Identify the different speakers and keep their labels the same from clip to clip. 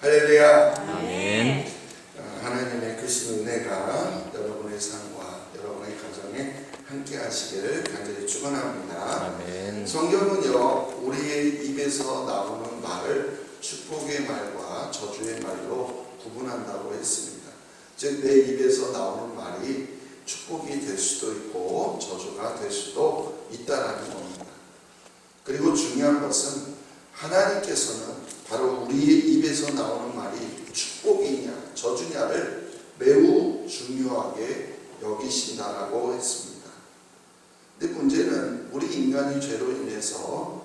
Speaker 1: 할렐루야.
Speaker 2: 아멘.
Speaker 1: 하나님의 크신 은혜가 여러분의 삶과 여러분의 가정에 함께 하시기를 간절히 축원합니다.
Speaker 2: 아멘.
Speaker 1: 성경은요, 우리의 입에서 나오는 말을 축복의 말과 저주의 말로 구분한다고 했습니다. 즉, 내 입에서 나오는 말이 축복이 될 수도 있고 저주가 될 수도 있다라는 겁니다. 그리고 중요한 것은 하나님께서는 바로 우리의 입에서 나오는 말이 축복이냐 저주냐를 매우 중요하게 여기신다라고 했습니다. 근데 문제는 우리 인간이 죄로 인해서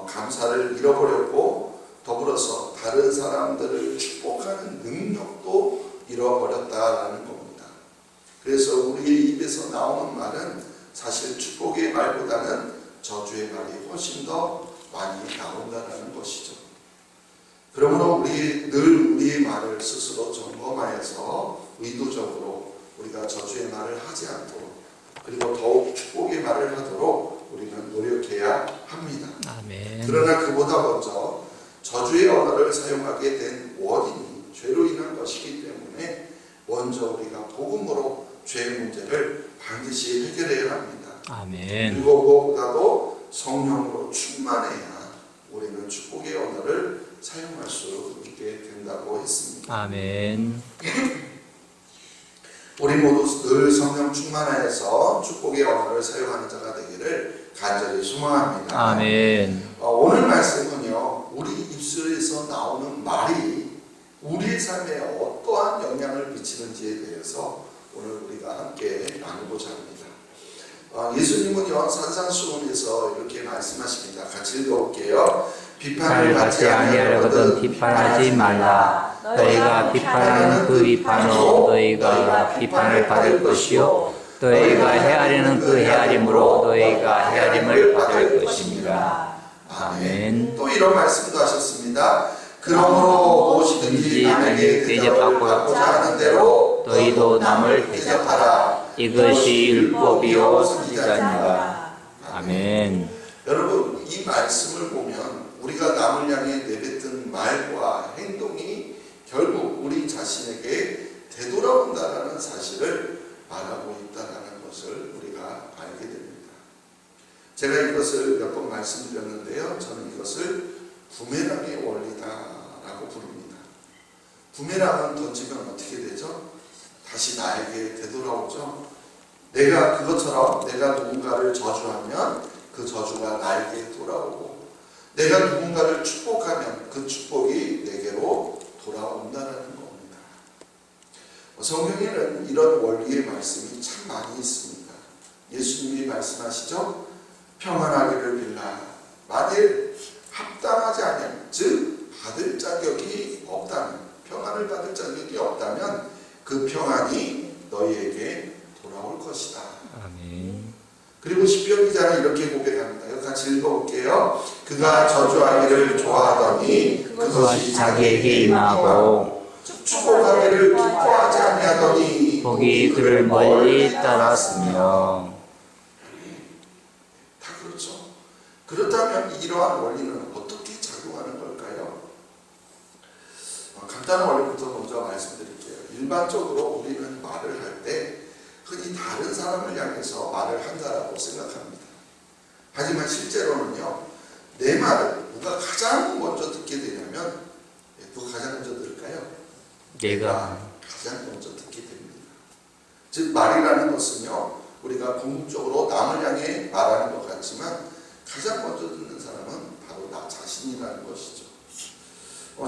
Speaker 1: 감사를 잃어버렸고 더불어서 다른 사람들을 축복하는 능력도 잃어버렸다라는 겁니다. 그래서 우리의 입에서 나오는 말은 사실 축복의 말보다는 저주의 말이 훨씬 더 많이 나온다는 것이죠. 그러므로 늘 우리의 말을 스스로 점검하여서 의도적으로 우리가 저주의 말을 하지 않도록, 그리고 더욱 축복의 말을 하도록 우리는 노력해야 합니다.
Speaker 2: 아멘.
Speaker 1: 그러나 그보다 먼저 저주의 언어를 사용하게 된 원인이 죄로 인한 것이기 때문에 먼저 우리가 복음으로 죄의 문제를 반드시 해결해야 합니다.
Speaker 2: 아멘.
Speaker 1: 그리고 무엇보다도 성령으로 충만해야 우리는 축복의 언어를 사용할 수 있게 된다고 했습니다.
Speaker 2: 아멘.
Speaker 1: 우리 모두 늘 성령 충만하여서 축복의 언어를 사용하는 자가 되기를 간절히 소망합니다.
Speaker 2: 아멘.
Speaker 1: 오늘 말씀은요, 우리 입술에서 나오는 말이 우리의 삶에 어떠한 영향을 미치는지에 대해서 오늘 우리가 함께 나누고자 합니다. 예수님은요, 산상수훈에서 이렇게 말씀하십니다. 같이 읽어볼게요. 비판을 받지
Speaker 2: 아니하려거든 비판하지 말라. 너희가 비판하는 그 비판으로 너희가 비판을 받을 것이요 너희가 헤아리는 그 헤아림으로 너희가 헤아림을 받을 것입니다. 아멘.
Speaker 1: 또 이런 말씀도 하셨습니다. 그러므로 무엇이든지 남에게 대접받고자 하는 대로 너희도 남을 대접하라.
Speaker 2: 이것이 율법이요 선지자니라. 아멘.
Speaker 1: 여러분, 이 말씀을 보면 우리가 남을 향해 내뱉은 말과 행동이 결국 우리 자신에게 되돌아온다는 사실을 말하고 있다는 것을 우리가 알게 됩니다. 제가 이것을 몇 번 말씀드렸는데요, 저는 이것을 부메랑의 원리다라고 부릅니다. 부메랑은 던지면 어떻게 되죠? 다시 나에게 되돌아오죠. 내가 그것처럼 내가 누군가를 저주하면 그 저주가 나에게 돌아오고, 내가 누군가를 축복하면 그 축복이 내게로 돌아온다는 겁니다. 성경에는 이런 원리의 말씀이 참 많이 있습니다. 예수님이 말씀하시죠. 평안하기를 빌라. 만일 합당하지 않으면, 즉 받을 자격이 없다면, 평안을 받을 자격이 없다면 그 평안이 너희에게 돌아올 것이다.
Speaker 2: 아멘.
Speaker 1: 그리고 시편 기자는 이렇게 고백합니다. 이거 같이 읽어볼게요. 그가 저주하기를 좋아하더니 그것이 자기에게 임하고 축복하기를 기뻐하지 아니하더니
Speaker 2: 복이 그를 멀리 따랐으며.
Speaker 1: 다 그렇죠. 그렇다면 이러한 원리는 어떻게 작용하는 걸까요? 간단한 원리부터 먼저 말씀드릴게요. 일반적으로 우리는 말을 할 때 흔히 다른 사람을 향해서 말을 한다라고 생각합니다. 하지만 실제로는요, 내 말을 누가 가장 먼저 듣게 되냐면, 누가 가장 먼저 들을까요?
Speaker 2: 내가
Speaker 1: 가장 먼저 듣게 됩니다. 즉, 말이라는 것은요, 우리가 궁극적으로 남을 향해 말하는 것 같지만 가장 먼저 듣는 사람은 바로 나 자신이라는 것이죠.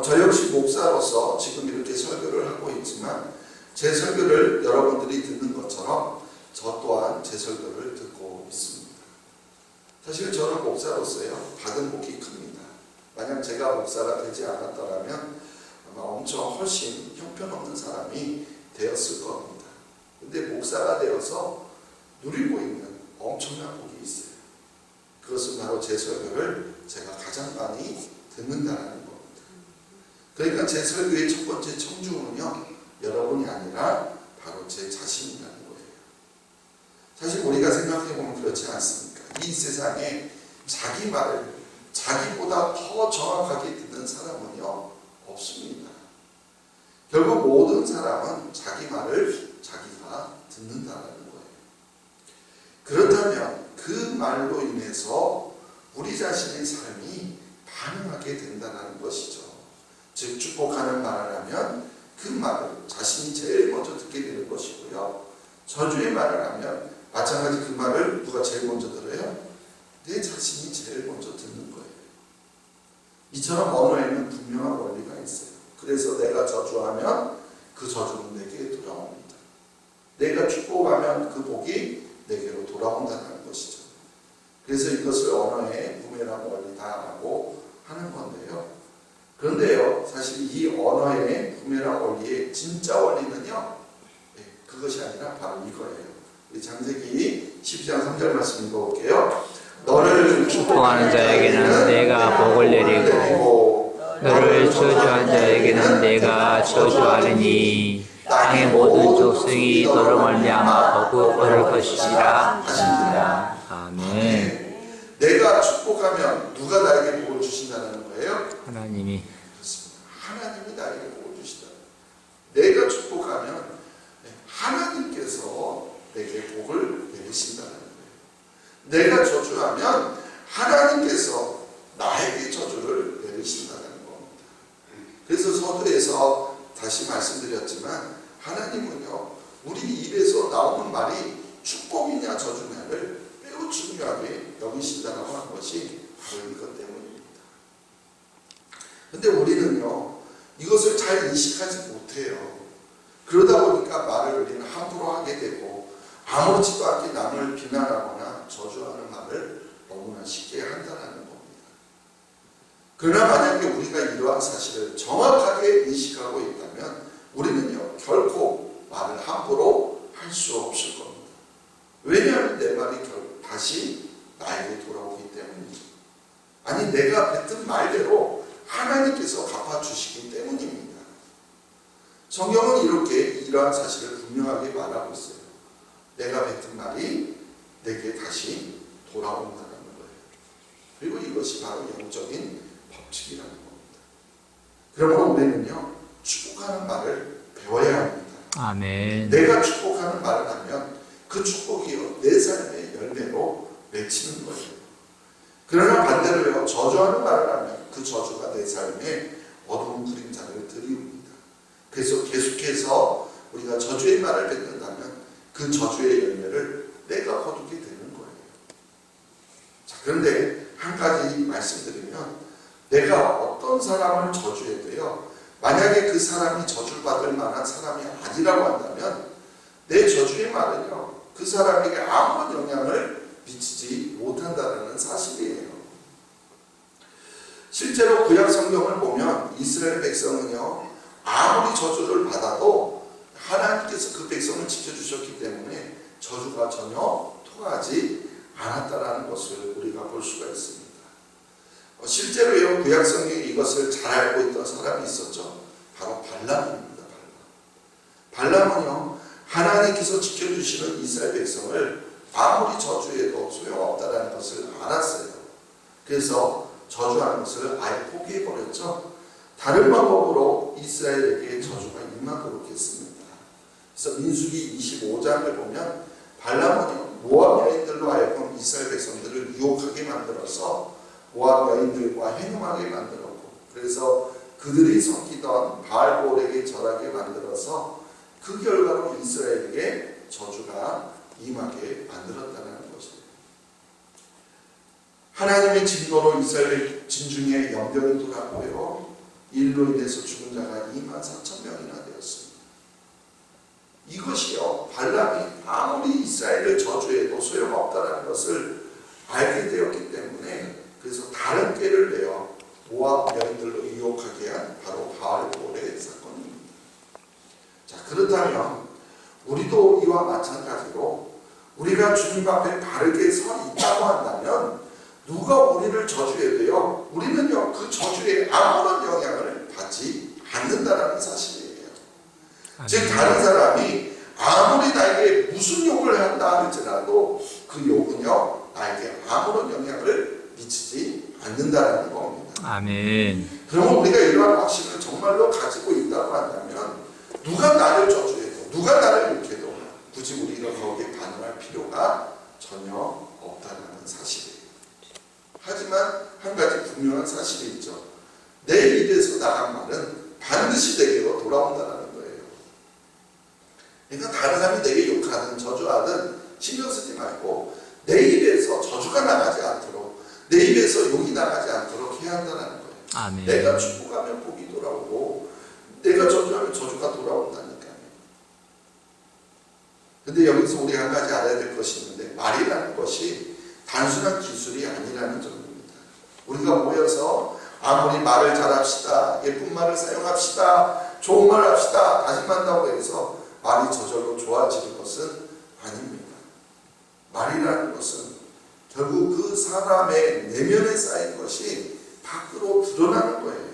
Speaker 1: 저 역시 목사로서 지금 이렇게 설교를 하고 있지만 제 설교를 여러분들이 듣는 것처럼 저 또한 제 설교를 듣고 있습니다. 사실 저는 목사로서요, 받은 복이 큽니다. 만약 제가 목사가 되지 않았더라면 아마 엄청 훨씬 형편없는 사람이 되었을 겁니다. 근데 목사가 되어서 누리고 있는 엄청난 복이 있어요. 그것은 바로 제 설교를 제가 가장 많이 듣는다는 겁니다. 그러니까 제 설교의 첫 번째 청중은요, 여러분이 아니라 바로 제 자신이라는 거예요. 사실 우리가 생각해보면 그렇지 않습니까? 이 세상에 자기 말을 자기보다 더 정확하게 듣는 사람은요, 없습니다. 모든 사람은 자기 말을 자기가 듣는다는 거예요. 그렇다면 그 말로 인해서 우리 자신의 삶이 반응하게 된다는 것이죠. 즉 축복하는 말을 하면 그 말을 자신이 제일 먼저 듣게 되는 것이고요. 저주의 말을 하면 마찬가지 그 말을 누가 제일 먼저 들어요? 내 자신이 제일 먼저 듣는 거예요. 이처럼 언어에는 분명한 원리가 있어요. 그래서 내가 저주하면 그 저주는 내게 돌아옵니다. 내가 축복하면 그 복이 내게로 돌아온다는 것이죠. 그래서 이것을 언어의 부메랑 원리다라고 하는 건데요. 그런데요, 사실 이 언어의 부메랑 원리의 진짜 원리는요, 그것이 아니라 바로 이거예요. 우리 창세기 12장 3절 말씀 읽어볼게요. 너를
Speaker 2: 축복하는 자에게는 내가 복을 내리고 너를 저주한 자에게는 내가 저주하리니 땅의 모든 족속이 너로 말미암아 복을 얻을 것이라 하시니라. 아멘.
Speaker 1: 내가 축복하면 누가 나에게 복을 주신다는 거예요?
Speaker 2: 하나님이.
Speaker 1: 그렇습니다. 하나님이 나에게 복을 주시다. 내가 축복하면 하나님께서 내게 복을 내리신다는 거예요. 내가 저주하면 하나님께서 나에게 저주를 내리신다는 겁니다. 그래서 서두에서 다시 말씀드렸지만 하나님은요, 우리 입에서 나오는 말이 축복이냐 저주냐를 매우 중요하게 여기신다라고 하는 것이 바로 이것 때문입니다. 근데 우리는요, 이것을 잘 인식하지 못해요. 그러다 보니까 말을 우리는 함부로 하게 되고 아무렇지도 않게 남을 비난하거나 저주하는 말을 너무나 쉽게 한다는 겁니다. 그러나 만약에 우리가 이러한 사실을 정확하게 인식하고 있다면 우리는요, 결코 말을 함부로 할 수 없을 겁니다. 왜냐하면 내 말이 다시 나에게 돌아오기 때문이죠. 아니, 내가 뱉은 말대로 하나님께서 갚아주시기 때문입니다. 성경은 이렇게 이러한 사실을 분명하게 말하고 있어요. 내가 뱉은 말이 내게 다시 돌아온다는 거예요. 그리고 이것이 바로 영적인 법칙이라는 겁니다. 그러므로 우리는요, 축복하는 말을 배워야 합니다.
Speaker 2: 아멘.
Speaker 1: 내가 축복하는 말을 하면 그 축복이요, 내 삶의 열매로 맺히는 거예요. 그러나 반대로요, 저주하는 말을 하면 그 저주가 내 삶에 어두운 그림자를 드리웁니다. 그래서 계속해서 우리가 저주의 말을 뱉는다면 그 저주의 열매를 내가 거두게 되는 거예요. 자, 그런데 한 가지 말씀드리면, 내가 어떤 사람을 저주해도요, 만약에 그 사람이 저주를 받을 만한 사람이 아니라고 한다면 내 저주의 말은요, 그 사람에게 아무런 영향을 미치지 못한다는 사실이에요. 실제로 구약 성경을 보면 이스라엘 백성은요, 아무리 저주를 받아도 하나님께서 그 백성을 지켜주셨기 때문에 저주가 전혀 통하지 않았다는 것을 우리가 볼 수가 있습니다. 실제로요, 구약 성경에 이것을 잘 알고 있던 사람이 있었죠. 바로 발람입니다. 발람은요, 하나님께서 지켜주시는 이스라엘 백성을 아무리 저주해도 소용없다는 것을 알았어요. 그래서 저주하는 것을 아예 포기해버렸죠. 다른 방법으로 이스라엘에게 저주가 임하도록 했습니다. 그래서 민수기 25장을 보면 발람은요, 모압 여인들로 하여금 이스라엘 백성들을 유혹하게 만들어서 모압 여인들과 행음하게 만들었고, 그래서 그들이 섬기던 바알볼에게 절하게 만들어서 그 결과로 이스라엘에게 저주가 임하게 만들었다는 것이에요. 하나님의 진노로 이스라엘 진중에 연병이 돌았고요, 일로 인해서 죽은 자가 24,000명이나 되었습니다. 이것이요, 발람이 아무리 이스라엘을 저주해도 소용없다는 것을 알게 되었기 때문에, 그래서 다른 꾀를 내어 모압 여인들로 유혹하게 한 바로 바알볼의 사건입니다. 자, 그렇다면 우리도 이와 마찬가지로 우리가 주님 앞에 바르게 서 있다고 한다면 누가 우리를 저주해도요, 우리는요, 그 저주에 아무런 영향을 받지 않는다는 사실이에요. 즉, 다른 사람이 아무리 나에게 무슨 욕을 한다 할지라도 그 욕은요, 나에게 아무런 영향을 미치지 않는다는 겁니다.
Speaker 2: 아멘.
Speaker 1: 그러면 우리가 이러한 확신을 정말로 가지고 있다고 한다면 누가 나를 저주해도 누가 나를 욕해도 굳이 우리가 거기에 반응할 필요가 전혀 없다는 사실이에요. 하지만 한 가지 분명한 사실이 있죠. 내 입에서 나간 말은 반드시 내게로 돌아온다는 거예요. 그러니까 다른 사람이 내게 욕하든 저주하든 신경 쓰지 말고 내 입에서 저주가 나가지 않도록, 내 입에서 욕이 나가지 않도록 해야 한다는 거예요.
Speaker 2: 아멘.
Speaker 1: 내가 축복하면 복이 돌아오고 내가 저주하면 저주가 돌아온다니까요. 근데 여기서 우리가 한 가지 알아야 될 것이 있는데, 말이라는 것이 단순한 기술이 아니라는 점입니다. 우리가 모여서 아무리 말을 잘합시다, 예쁜 말을 사용합시다, 좋은 말을 합시다, 다짐한다고 해서 말이 저절로 좋아지는 것은 아닙니다. 말이라는 것은 결국 그 사람의 내면에 쌓인 것이 밖으로 드러나는 거예요.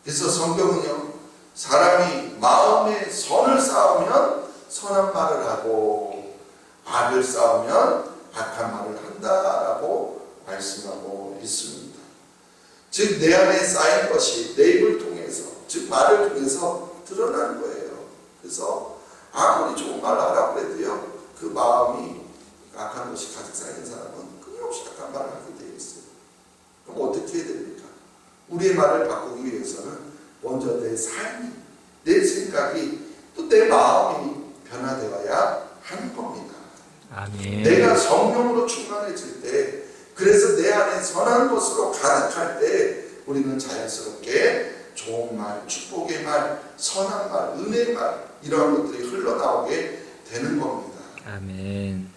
Speaker 1: 그래서 성경은요, 사람이 마음에 선을 쌓으면 선한 말을 하고 악을 쌓으면 악한 말을 한다라고 말씀하고 있습니다. 즉 내 안에 쌓인 것이 내 입을 통해서, 즉 말을 통해서 드러나는 거예요. 그래서 아무리 좋은 말을 하라고 해도요, 그 마음이 악한 것이 가득 쌓인 사람은 끊임없이 악한 말을 하게 되어 있어요. 그럼 어떻게 해야 됩니까? 우리의 말을 바꾸기 위해서는 먼저 내 삶이, 내 생각이, 또 내 마음이 변화되어야 하는 겁니다.
Speaker 2: 아멘.
Speaker 1: 내가 성령으로 충만해질 때, 그래서 내 안에 선한 것으로 가득할 때 우리는 자연스럽게 좋은 말, 축복의 말, 선한 말, 은혜의 말, 이러한 것들이 흘러나오게 되는 겁니다.
Speaker 2: 아멘.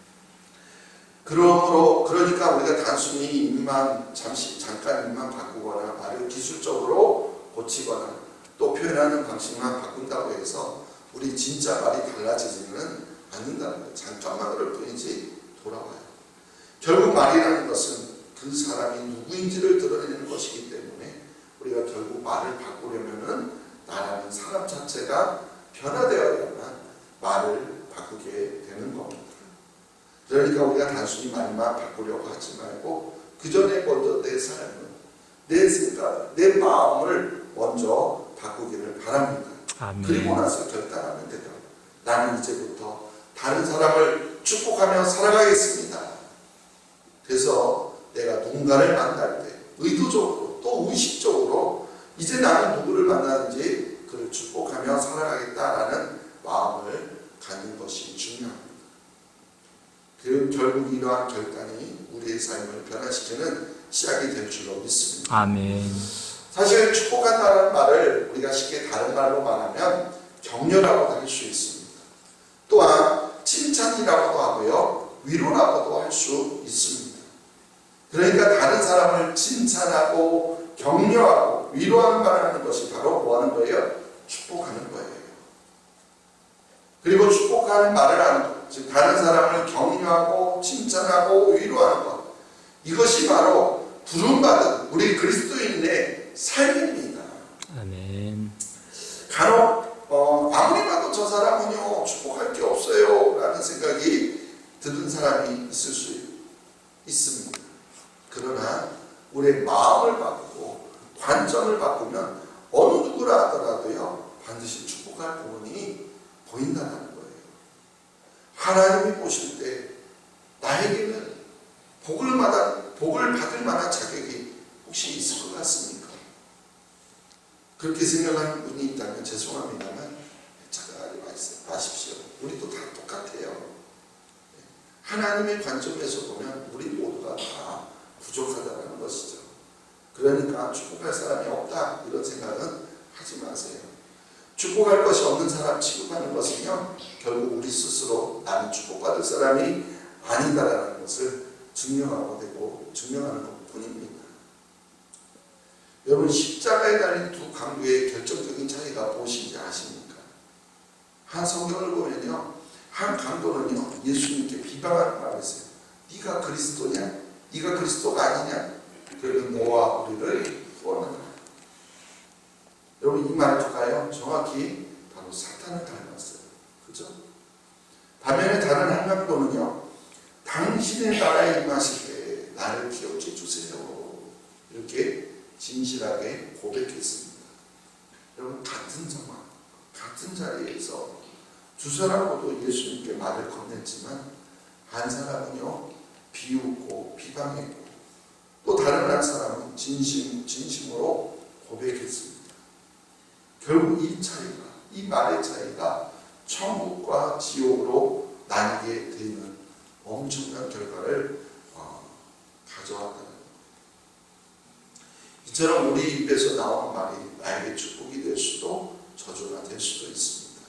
Speaker 1: 그러니까 우리가 단순히 입만, 잠깐 입만 바꾸거나 말을 기술적으로 고치거나 또 표현하는 방식만 바꾼다고 해서 우리 진짜 말이 달라지지는 않는다는 거예요. 잠깐만 그럴 뿐이지 돌아와요. 결국 말이라는 것은 그 사람이 누구인지를 드러내는 것이기 때문에 우리가 결국 말을 바꾸려면은 나라는 사람 자체가 변화되어야만 말을 바꾸게 되는 겁니다. 그러니까 우리가 단순히 말만 바꾸려고 하지 말고 그 전에 먼저 내 삶을, 내 생각, 내 마음을 먼저 바꾸기를 바랍니다.
Speaker 2: 아멘.
Speaker 1: 그리고 나서 결단하면 돼요. 나는 이제부터 다른 사람을 축복하며 살아가겠습니다. 그래서 내가 누군가를 만날 때 의도적으로 또 의식적으로 이제 나는 누구를 만나는지 그를 축복하며 살아가겠다라는 마음을 갖는 것이 중요합니다. 결국 이러한 결단이 우리의 삶을 변화시키는 시작이 될 줄로 믿습니다.
Speaker 2: 아멘.
Speaker 1: 사실 축복한다는 말을 우리가 쉽게 다른 말로 말하면 격려라고도 할 수 있습니다. 또한 칭찬이라고도 하고요, 위로라고도 할 수 있습니다. 그러니까 다른 사람을 칭찬하고 격려하고 위로하는 말을 하는 것이 바로 뭐 하는 거예요? 축복하는 거예요. 그리고 축복하는 말을 하는 것, 즉 다른 사람을 격려하고 칭찬하고 위로하는 것, 이것이 바로 부름받은 우리 그리스도인의 삶입니다.
Speaker 2: 아멘.
Speaker 1: 간혹 아무리 봐도 저 사람은요 축복할 게 없어요 라는 생각이 드는 사람이 있을 수 있습니다. 그러나 우리의 마음을 바꾸고 관점을 바꾸면 어느 누구라 하더라도요 반드시 축복할 부분이 보인다는 거예요. 하나님이 보실 때 나에게는 복을 받을 만한 자격이 혹시 있을 것 같습니까? 그렇게 생각하는 분이 있다면 죄송합니다만 착각하지 마십시오. 우리도 다 똑같아요. 하나님의 관점에서 보면 우리 모두가 다 부족하다는 것이죠. 그러니까 축복할 사람이 없다 이런 생각은 하지 마세요. 축복할 것이 없는 사람 취급하는 것은요 결국 우리 스스로 나는 축복받을 사람이 아니다라는 것을 증명하는 것뿐입니다. 여러분 십자가에 달린 두 강도의 결정적인 차이가 무엇인지 아십니까? 한 성경을 보면요 한 강도는요 예수님께 비방하는 말을 했어요. 네가 그리스도냐? 네가 그리스도가 아니냐? 그리고 너와 우리를 구원하라. 여러분 이 말투가요 정확히 바로 사탄을 닮았어요. 그죠? 반면에 다른 한 강도는요 당신의 나라에 임하실 때 나를 기억해 주세요. 이렇게 진실하게 고백했습니다. 여러분 같은 상황, 같은 같은 자리에서 두 사람하고도 예수님께 말을 건넸지만 한 사람은요 비웃고 비방했고 또 다른 한 사람은 진심으로 고백했습니다. 결국 이 차이가, 이 말의 차이가 천국과 지옥으로 나뉘게 되는 엄청난 결과를 가져왔다는 것. 이처럼 우리 입에서 나오는 말이 나에게 축복이 될 수도 저주가 될 수도 있습니다.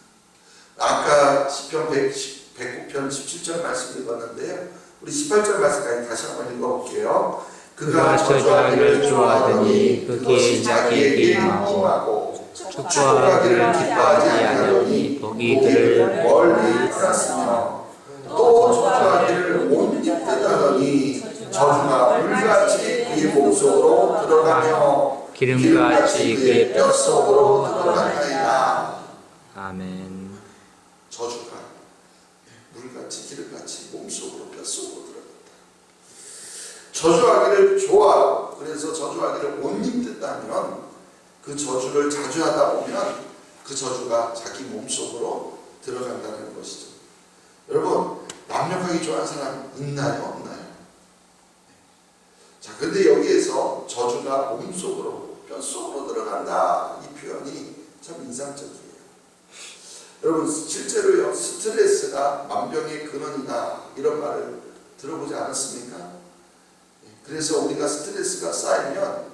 Speaker 1: 아까 시편 109편 17절 말씀 읽었는데요. 우리 18절 말씀까지 다시 한번 읽어볼게요. 그가 저주하기를 좋아하더니 그것이 자기에게 임하고 축복하기를 기뻐하지 아니하더니 복이 그를 멀리 떠났으며 또 저주하기를 못 입듯하더니 저주가 물같이 그의 몸속으로 들어가며 기름같이 그의 뼛속으로 들어가나이다.
Speaker 2: 아멘.
Speaker 1: 저주가 물같이 기름같이 몸속으로 뼛속으로 들어간다. 저주하기를 좋아하고 그래서 저주하기를 못 입듯하면 그 저주를 자주 하다 보면 그 저주가 자기 몸속으로 들어간다는 것이죠. 여러분 남녀하기 좋아하는 사람 있나요? 없나요? 자, 근데 여기에서 저주가 몸속으로 뼛속으로 들어간다 이 표현이 참 인상적이에요. 여러분 실제로요 스트레스가 만병의 근원이다 이런 말을 들어보지 않았습니까? 그래서 우리가 스트레스가 쌓이면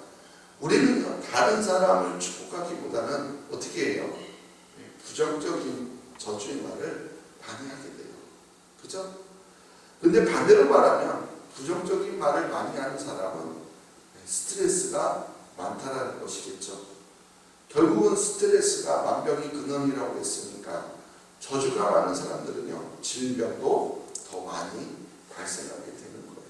Speaker 1: 우리는 다른 사람을 축복하기보다는 어떻게 해요? 부정적인 저주의 말을 많이 하게 돼요. 그죠? 근데 반대로 말하면 부정적인 말을 많이 하는 사람은 스트레스가 많다라는 것이겠죠. 결국은 스트레스가 만병의 근원이라고 했으니까 저주가 많은 사람들은요 질병도 더 많이 발생하게 되는 거예요.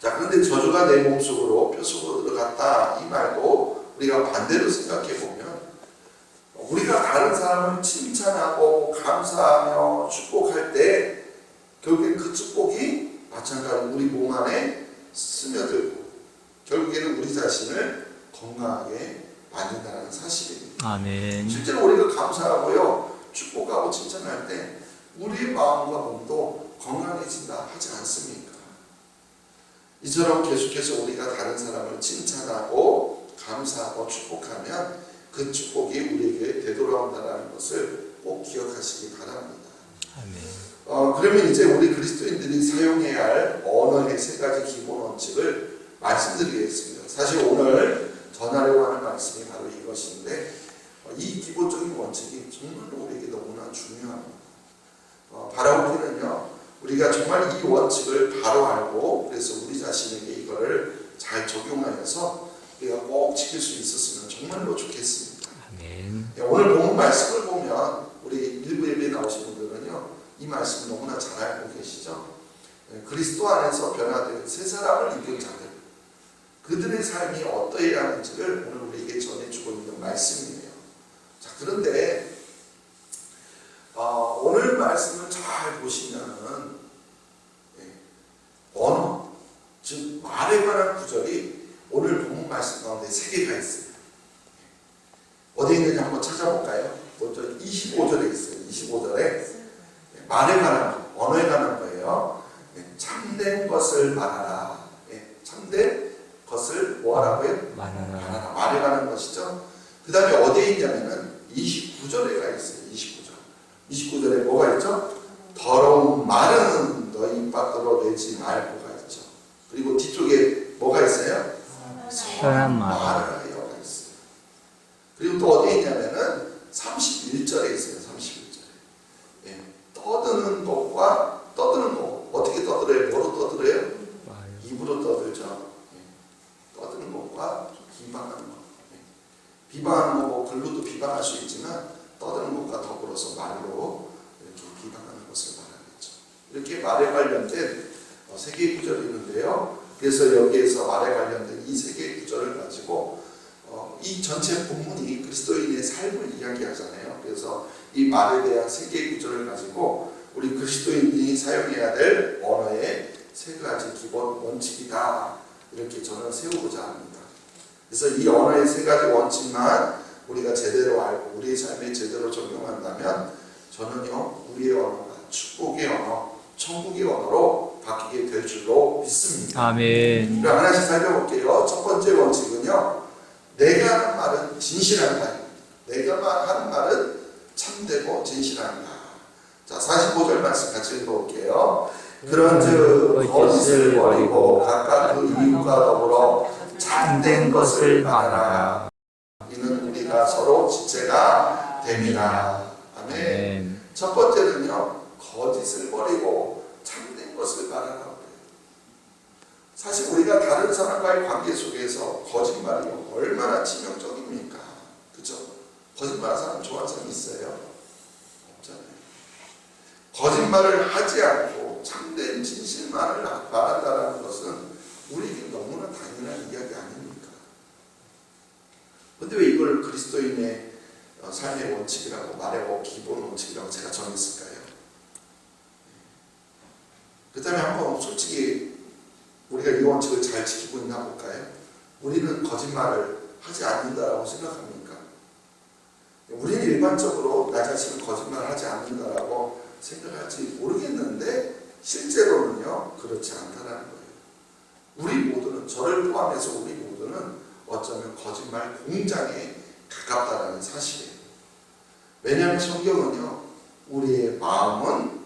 Speaker 1: 자, 그런데 저주가 내 몸속으로 뼛속으로 들어갔다 이 말도 우리가 반대로 생각해 보면 우리가 다른 사람을 칭찬하고 감사하며 축복할 때 결국엔 그 축복이 마찬가지로 우리 몸 안에 스며들고 결국에는 우리 자신을 건강하게 만든다는 사실입니다.
Speaker 2: 아멘.
Speaker 1: 실제로 우리가 감사하고요 축복하고 칭찬할 때 우리의 마음과 몸도 건강해진다 하지 않습니까? 이처럼 계속해서 우리가 다른 사람을 칭찬하고 감사하고 축복하면 그 축복이 우리에게 되돌아온다는 것을 꼭 기억하시기 바랍니다.
Speaker 2: 아멘.
Speaker 1: 그러면 이제 우리 그리스도인들이 사용해야 할 언어의 세 가지 기본 원칙을 말씀드리겠습니다. 사실 오늘 전하려고 하는 말씀이 바로 이것인데 이 기본적인 원칙이 정말로 우리에게 너무나 중요합니다. 바라보기는요 우리가 정말 이 원칙을 바로 알고 그래서 우리 자신에게 이거를 잘 적용하여서 우리가 꼭 지킬 수 있었으면 정말로 좋겠습니다.
Speaker 2: 아멘.
Speaker 1: 오늘 본문 말씀을 보면 우리 일부 예배에 나오신 분들은요 이 말씀을 너무나 잘 알고 계시죠. 그리스도 안에서 변화된 새 사람을 입은 자들 그들의 삶이 어떠해야 하는지를 오늘 우리에게 전해주고 있는 말씀이에요. 자, 그런데 오늘 말씀을 잘 보시면은 언어, 즉 말에 관한 구절이 오늘 본문 말씀 가운데 3개가 있어요. 어디 있는지 한번 찾아볼까요? 먼저 25절에 있어요. 25절에 말에 관한, 언어에 관한 거예요. 참된 것을 말하라. 참된 것을 뭐하라고요? 말하라. 말에 관한 것이죠. 그 다음에 어디에 있냐면은 29절에가 있어요. 29절에 뭐가 있죠? 더러운 말은 너희 입 밖으로 내지 말고가 있죠. 그리고 뒤쪽에 뭐가 있어요? 선한 말을 하여가 있어요. 그리고 또 어디에 있냐면은 31절에 있어요. 31절에 떠드는 것과 떠드는 것 어떻게 떠들어요? 뭐로 떠들어요? 입으로 떠들죠. 떠드는 것과 비방하는 것. 비방하는 거 글로도 비방할 수 있지만 떠드는 것과 더불어서 말로 이렇게 비방하는 것을 말하겠죠. 이렇게 말에 관련된 3개의 구절이 있는데요. 그래서 여기에서 말에 관련된 이 3개의 구절을 가지고 이 전체 본문이 그리스도인의 삶을 이야기하잖아요. 그래서 이 말에 대한 3개의 구절을 가지고 우리 그리스도인이 사용해야 될 언어의 3가지 기본 원칙이다. 이렇게 저는 세우고자 합니다. 그래서 이 언어의 3가지 원칙만 우리가 제대로 알고 우리의 삶에 제대로 적용한다면 저는요 우리의 언어가 축복의 언어, 천국의 언어로 바뀌게 될 줄로 믿습니다.
Speaker 2: 아멘.
Speaker 1: 그럼 하나씩 살펴볼게요. 첫 번째 원칙은요, 내가 하는 말은 진실한가. 내가 하는 말은 참되고 진실한가. 자, 45절 말씀 같이 읽어볼게요. 그런즉 거짓을 버리고 각각 그 이유가 더불어 참된 것을 말하라. 이는 우리가 서로 지체가 됨이라. 아멘. 첫 번째는요, 거짓을 버리고 참된 것을 말하라고 해요. 사실 우리가 다른 사람과의 관계 속에서 거짓말이 얼마나 치명적입니까? 그죠? 거짓말하는 사람 좋아하는 사람 있어요? 없잖아요. 거짓말을 하지 않고 참된 진실만을 말한다는 것은 우리에게 너무나 당연한 이야기 아닙니까? 근데 왜 이걸 그리스도인의 삶의 원칙이라고 말하고 기본 원칙이라고 제가 정했을까요? 그 다음에 한번 솔직히 우리가 이 원칙을 잘 지키고 있나 볼까요? 우리는 거짓말을 하지 않는다라고 생각합니까? 우리는 일반적으로 나 자신은 거짓말을 하지 않는다라고 생각할지 모르겠는데 실제로는요 그렇지 않다라는 거예요. 우리 모두는, 저를 포함해서 우리 모두는 어쩌면 거짓말 공장에 가깝다라는 사실이에요. 왜냐하면 성경은요 우리의 마음은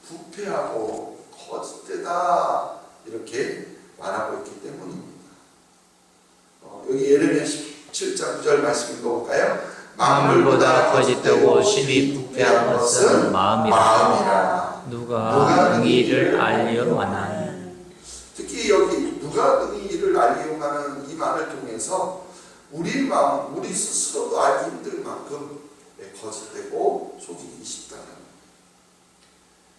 Speaker 1: 부패하고 거짓되다 이렇게 말하고 있기 때문입니다. 여기 예레미야 17장 9절 말씀 읽어볼까요?
Speaker 2: 만물보다 거짓되고 심히 부패한 것은 마음이라. 누가 의의를 알려마나.
Speaker 1: 특히 여기 누가 의의를 알려마는 이 말을 통해서 우리 마음, 우리 스스로도 알기 힘들 만큼 거짓되고 속이기 쉽다는 거예요.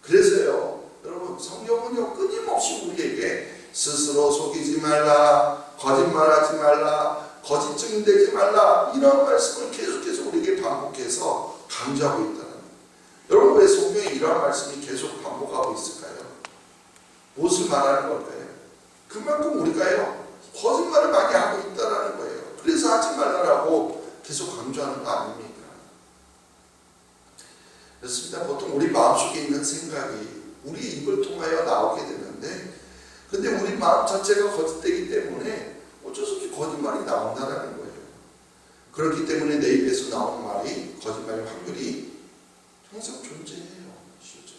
Speaker 1: 그래서요 여러분 성경은요 끊임없이 우리에게 스스로 속이지 말라, 거짓말하지 말라, 거짓 증대지 말라 이런 말씀을 계속해서 우리에게 반복해서 강조하고 있다는 거예요. 여러분 왜 성경에 이런 말씀이 계속 반복하고 있을까요? 무엇을 말하는 걸까요? 그만큼 우리가요 거짓말을 많이 하고 있다는 거예요. 그래서 하지 말라고 계속 강조하는 거 아닙니까? 그렇습니다. 보통 우리 마음속에 있는 생각이 우리 입을 통하여 나오게 되는데 근데 우리 마음 자체가 거짓되기 때문에 어쩔 수 없이 거짓말이 나온다는 거예요. 그렇기 때문에 내 입에서 나오는 말이 거짓말의 확률이 항상 존재해요. 실제.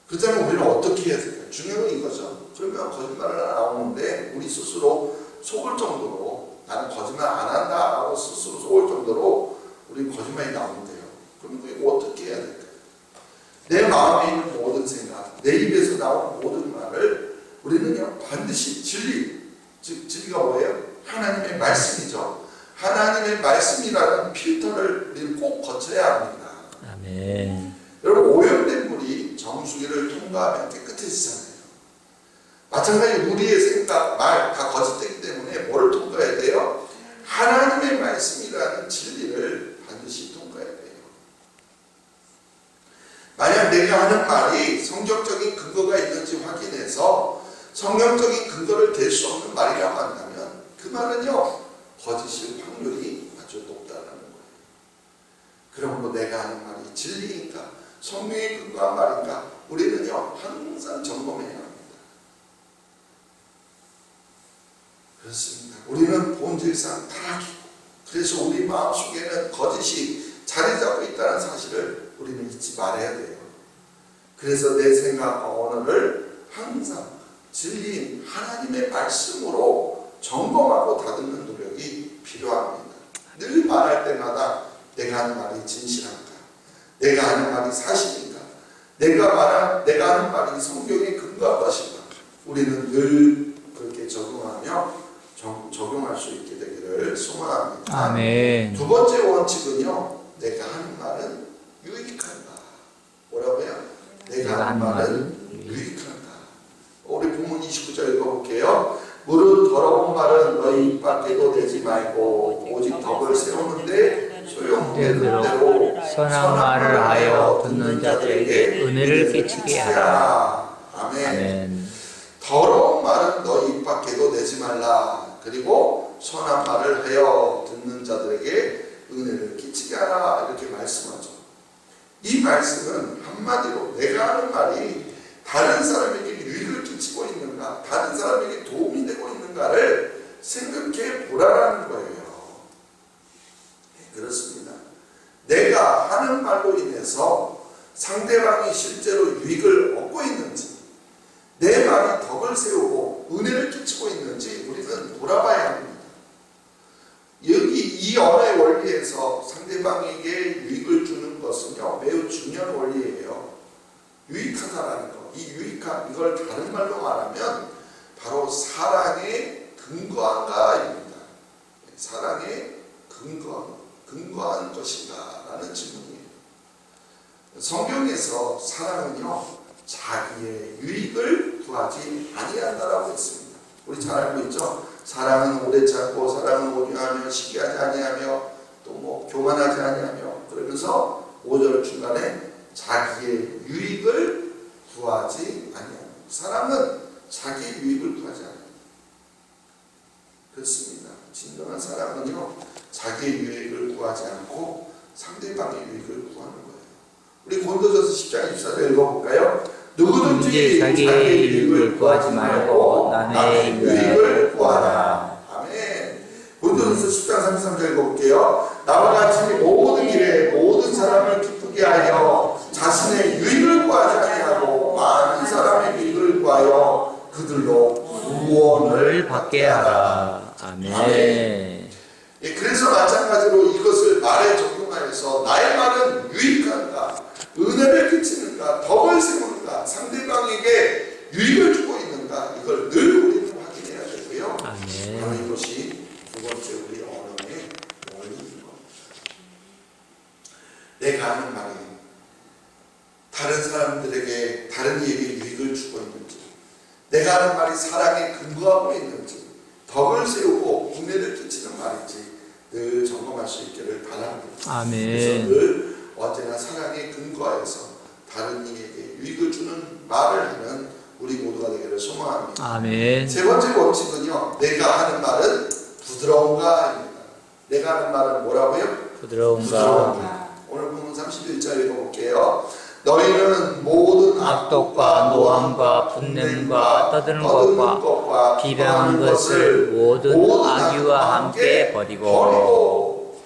Speaker 1: 그렇다면 우리는 어떻게 해야 될까요? 중요한 건 이거죠. 그러면 거짓말을 나오는데 우리 스스로 속을 정도로 나는 거짓말 안 한다라고 스스로 속을 정도로 우리 거짓말이 나오는데요. 그럼 이거 어떻게 해야 될까요? 내 마음에 있는 모든 생각, 내 입에서 나오는 모든 말을 우리는요 반드시 진리, 즉 진리가 뭐예요? 하나님의 말씀이죠. 하나님의 말씀이라는 필터를 우리는 꼭 거쳐야 합니다.
Speaker 2: 아멘.
Speaker 1: 여러분 오염된 물이 정수기를 통과하면 깨끗해지잖아요. 마찬가지로 우리의 생각, 말 다 거짓되기 때문에 뭐를 통과해야 돼요? 하나님의 말씀이라는 진리를 반드시 통과해야 돼요. 만약 내가 하는 말이 성경적인 근거가 있는지 확인해서 성경적인 근거를 댈 수 없는 말이라고 한다면 그 말은요 거짓일 확률이 아주 높다는 거예요. 그러므로 내가 하는 말이 진리인가 성경에 근거한 말인가 우리는요 항상 점검해야 합니다. 그렇습니다. 우리는 본질상 타락이고 그래서 우리 마음속에는 거짓이 자리 잡고 있다는 사실을 우리는 잊지 말아야 돼요. 그래서 내 생각과 언어를 항상 진리인 하나님의 말씀으로 점검하고 다듬는 노력이 필요합니다. 늘 말할 때마다 내가 하는 말이 진실한가? 내가 하는 말이 사실인가? 내가 하는 말이 성경에 근거한 것인가? 우리는 늘 그렇게 적용할 수 있게 되기를 소망합니다.
Speaker 2: 아멘.
Speaker 1: 두 번째 원칙은요. 내가 하는 말은 유익한가? 뭐라고요? 내가 하는 말은 유익한가? 우리 본문 29절 읽어볼게요. 무릇 더러운 말은 너희 입 밖에도 대지 말고 오직 덕을 세우는데 소용되는 대로
Speaker 2: 선한 말을 하여 듣는 자들에게 은혜를 끼치게 하라.
Speaker 1: 아멘.
Speaker 2: 아멘.
Speaker 1: 더러운 말은 너희 입 밖에도 내지 말라. 그리고 선한 말을 하여 듣는 자들에게 은혜를 끼치게 하라 이렇게 말씀하죠. 이 말씀은 한마디로 내가 하는 말이 다른 사람에게 유익을 끼치고 있는가, 다른 사람에게 도움이 되고 있는가를 생각해 보라라는 거예요. 네, 그렇습니다. 내가 하는 말로 인해서 상대방이 실제로 유익을 얻고 있는지, 내 말이 덕을 세우고 은혜를 끼치고 있는지 우리는 돌아봐야 합니다. 여기 이 언어의 원리에서 상대방에게 유익을 주는 것은요, 매우 중요한 원리예요. 유익하다라는 것. 이 유익한, 이걸 다른 말로 말하면 바로 사랑의 근거한가입니다. 사랑의 근거한 것인가? 라는 질문이에요. 성경에서 사랑은요, 자기의 유익을 구하지 아니한다라고 했습니다. 우리 잘 알고 있죠? 사랑은 오래 참고, 사랑은 오류하며, 시기하지 아니하며, 또 뭐 교만하지 아니하며, 그러면서 5절 중간에 자기의 유익을 구하지 아니하며, 사랑은 자기 유익을 구하지 아니하며. 그렇습니다. 진정한 사랑은요, 자기의 유익을 구하지 않고 상대방의 유익을 구하는 거예요. 우리 고린도전서 10장 24절 읽어볼까요? 누구든지 자기의 유익을 구하지 말고 남의 유익을 구하라. 아멘. 고린도전서 10장 33절 읽어볼게요. 나와 같이 모든 일에 모든 사람을 기쁘게 하여 자신의 유익을 구하지 아니하고 많은 사람의 유익을 구하여 그들로 구원을 받게 하라.
Speaker 2: 아멘.
Speaker 1: 아멘. 예, 그래서 마찬가지로 이것을 말에 적용하여서 나의 말은 유익한가, 은혜를 끼치는가, 덕을 세우는가, 상대방에게 유익을 주고 있는가, 이걸 늘 우리는 확인해야 되고요.
Speaker 2: 아멘.
Speaker 1: 바로 이것이 두 번째 우리 언어의 원리인 겁니다. 내가 하는 말이 다른 사람들에게, 다른 이에게 유익을 주고 있는지, 내가 하는 말이 사랑에 근거하고 있는지, 덕을 세우고 은혜를 끼치는 말인지 늘 점검할 수 있기를 바랍니다.
Speaker 2: 아멘.
Speaker 1: 그래서 늘 언제나 사랑에 근거해서 다른 이에게 유익을 주는 말을 하는 우리 모두가 되기를 소망합니다.
Speaker 2: 아멘.
Speaker 1: 세 번째 원칙은요, 내가 하는 말은 부드러운가입니다. 내가 하는 말은 뭐라고요?
Speaker 2: 부드러운가.
Speaker 1: 오늘 본문 31절 읽어볼게요. 너희는 모든
Speaker 2: 악독과 노함과 분냄과 떠드는 것과 비방하는 것을 모든 악의와 함께 버리고.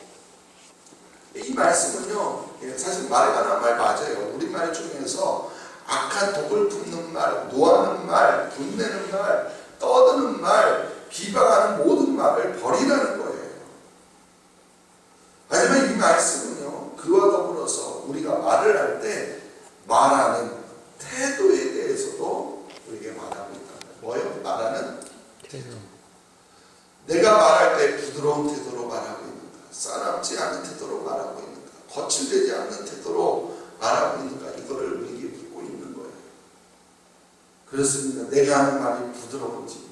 Speaker 1: 이 말씀은요, 사실 말에 관한 말 맞아요. 우리말 중에서 악한 독을 품는 말, 노하는 말, 분내는 말, 떠드는 말, 비방하는 모든 말을 버리라는 거예요. 하지만 이 말씀은요, 그와 더불어서 우리가 말을 할 때 말하는 태도에 대해서도 우리에게 말하고 있다. 뭐예요? 말하는 태도. 내가 말할 때 부드러운 태도로 말하고 있는가? 싸납지 않은 태도로 말하고 있는가? 거칠되지 않는 태도로 말하고 있는가? 이거를 우리에게 묻고 있는 거예요. 그렇습니다. 내가 하는 말이 부드러운지,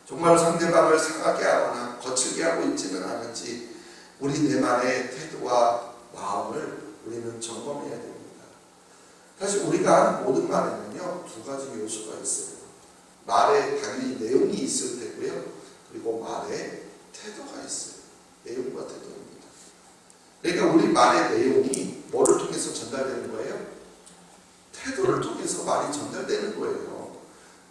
Speaker 1: 정말 상대방을 상하게 하거나 거칠게 하고 있지는 않은지, 우리 내 말의 태도와 마음을 우리는 점검해야 됩니다. 사실 우리가 하는 모든 말에는요, 두 가지 요소가 있어요. 말에 당연히 내용이 있을 테고요, 그리고 말에 태도가 있어요. 내용과 태도입니다. 그러니까 우리 말의 내용이 뭐를 통해서 전달되는 거예요? 태도를 통해서 말이 전달되는 거예요.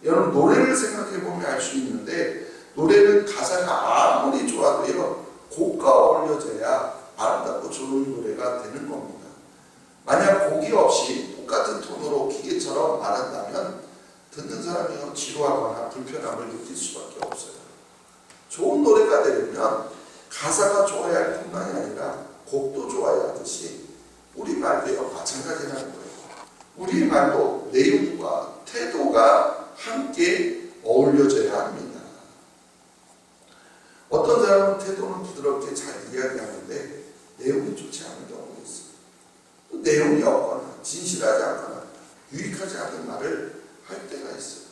Speaker 1: 여러분, 노래를 생각해 보면 알 수 있는데, 노래는 가사가 아무리 좋아도요, 곡과 어울려져야 아름답고 좋은 노래가 되는 겁니다. 만약 곡이 없이 똑같은 톤으로 기계처럼 말한다면 듣는 사람이 지루하거나 불편함을 느낄 수밖에 없어요. 좋은 노래가 되려면 가사가 좋아야 할 뿐만이 아니라 곡도 좋아야 하듯이 우리 말도요, 마찬가지라는 거예요. 우리 말도 내용과 태도가 함께 어울려져야 합니다. 어떤 사람은 태도는 부드럽게 잘 이야기하는데 내용이 좋지 않은 경우가 있어요. 또 내용이 없거나 진실하지 않거나 유익하지 않은 말을 할 때가 있어요.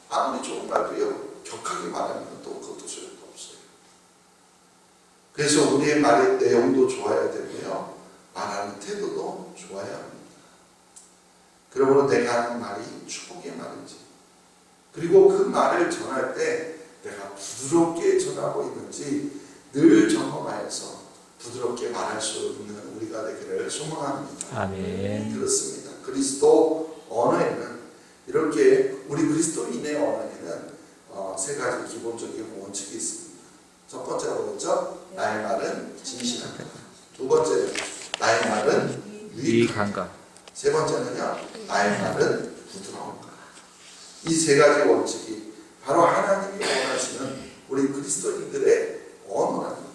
Speaker 1: 아무리 좋은 말도요, 격하게 말하면 또 그것도 소용도 없어요. 그래서 우리의 말의 내용도 좋아야 되고요, 말하는 태도도 좋아야 합니다. 그러므로 내가 하는 말이 축복의 말인지, 그리고 그 말을 전할 때 내가 부드럽게 전하고 있는지 늘 점검하여서 부드럽게 말할 수 있는 우리가 되기를 소망합니다.
Speaker 2: 아멘.
Speaker 1: 그렇습니다. 그리스도 언어에는 이렇게 우리 그리스도인의 언어에는 세 가지 기본적인 원칙이 있습니다. 첫 번째로 뭐였죠? 나의 말은 진실하다. 두 번째는 나의 말은 유익한가. 세 번째는요, 나의 말은 부드러운가. 이 세 가지 원칙이 바로 하나님이 원하시는 우리 그리스도인들의 언어라는 겁니다.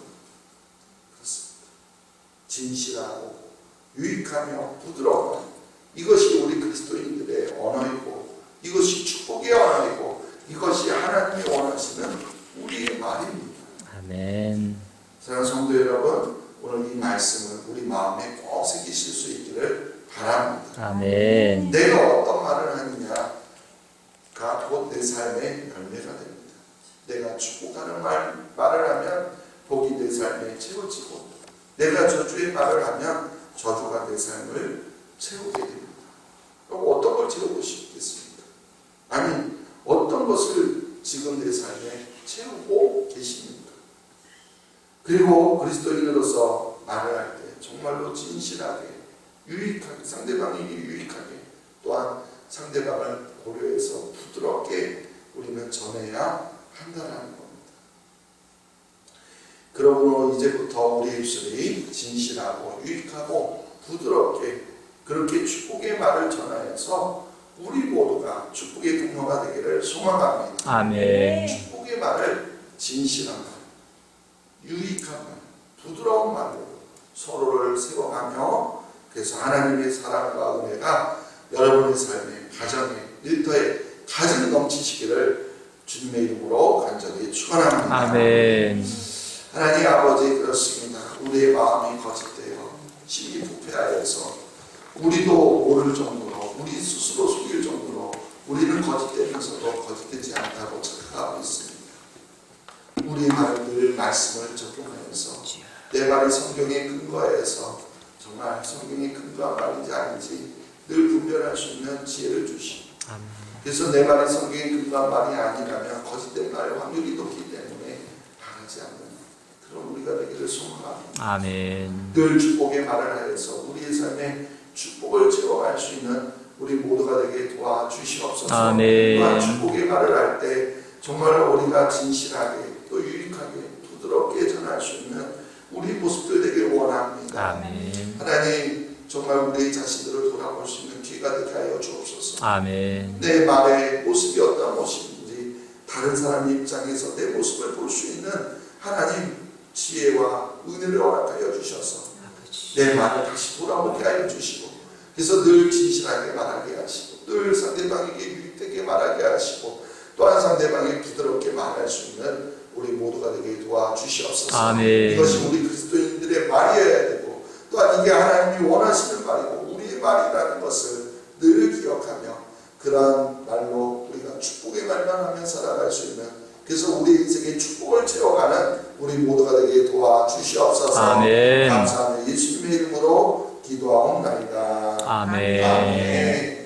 Speaker 1: 그렇습니다. 진실하고 유익하며 부드러운 이것이 우리 그리스도인들의 언어이고, 이것이 축복의 언어이고, 이것이 하나님이 원하시는 우리의 말입니다.
Speaker 2: 아멘.
Speaker 1: 사랑하는 성도 여러분, 오늘 이 말씀을 우리 마음에 꼭 새기실 수 있기를 바랍니다.
Speaker 2: 아멘.
Speaker 1: 내가 어떤 말을 하느냐가 곧 내 삶의 열매가 됩니다. 내가 축복하는 말을 하면 복이 내 삶에 채워지고, 내가 저주의 말을 하면 저주가 내 삶을 채우게 됩니다. 어떤 걸 채우고 싶겠습니까? 아니, 어떤 것을 지금 내 삶에 채우고 계십니까? 그리고 그리스도인으로서 말을 할 때 정말로 진실하게, 유익하게, 상대방에게 유익하게, 또한 상대방을 고려해서 부드럽게 우리는 전해야 한다는 겁니다. 그러므로 이제부터 우리 입술이 진실하고 유익하고 부드럽게 그렇게 축복의 말을 전하여서 우리 모두가 축복의 통로가 되기를 소망합니다.
Speaker 2: 아멘.
Speaker 1: 축복의 말을 진실한 말, 유익한 말, 부드러운 말로 서로를 세워가며, 그래서 하나님의 사랑과 은혜가 여러분의 삶에, 가정에, 일터에 가득 넘치시기를 주님의 이름으로 간절히 축원합니다.
Speaker 2: 아멘.
Speaker 1: 하나님 아버지, 그렇습니다. 우리의 마음이 거짓되어 심히 부패하여서 우리도 모를 정도로, 우리 스스로 속일 정도로 우리는 거짓되면서도 거짓되지 않다고 착각하고 있습니다. 우리 말들 말씀을 적용하여서 내 말이 성경에 근거해서 정말 성경에 근거한 말인지 아닌지 늘 분별할 수 있는 지혜를 주시고, 그래서 내 말이 성경에 근거한 말이 아니라면 거짓된 말의 확률이 높기 때문에 바라지 않는 그런 우리가 되기를 소망합니다.
Speaker 2: 아멘.
Speaker 1: 늘 축복의 말을 하여서 우리의 삶에 축복을 채워갈 수 있는 우리 모두가 되게 도와주시옵소서.
Speaker 2: 아멘.
Speaker 1: 또한 축복의 말을 할 때 정말로 우리가 진실하게 또 유익하게 부드럽게 전할 수 있는 우리 모습들 되길 원합니다.
Speaker 2: 아멘.
Speaker 1: 하나님, 정말 우리 자신들을 돌아볼 수 있는 기회가 되게 하여 주옵소서.
Speaker 2: 아멘.
Speaker 1: 내 말의 모습이 어떤 모습인지 다른 사람 입장에서 내 모습을 볼 수 있는 하나님 지혜와 은혜를 허락하여 주셔서 내 말을 다시 돌아보게 하여 주시고, 그래서 늘 진실하게 말하게 하시고, 늘 상대방에게 유익되게 말하게 하시고, 또한 상대방에게 부드럽게 말할 수 있는 우리 모두가 되게 도와주시옵소서.
Speaker 2: 아멘.
Speaker 1: 이것이 우리 그리스도인들의 말이어야 되고, 또한 이게 하나님이 원하시는 말이고 우리의 말이라는 것을 늘 기억하며 그러한 말로 우리가 축복의 말만 하며 살아갈 수 있는, 그래서 우리 인생의 축복을 채워가는 우리 모두가 되게 도와주시옵소서.
Speaker 2: 아멘.
Speaker 1: 감사하며 예수님의 이름으로 기도하옵나이다.
Speaker 2: 아멘.
Speaker 1: 아멘.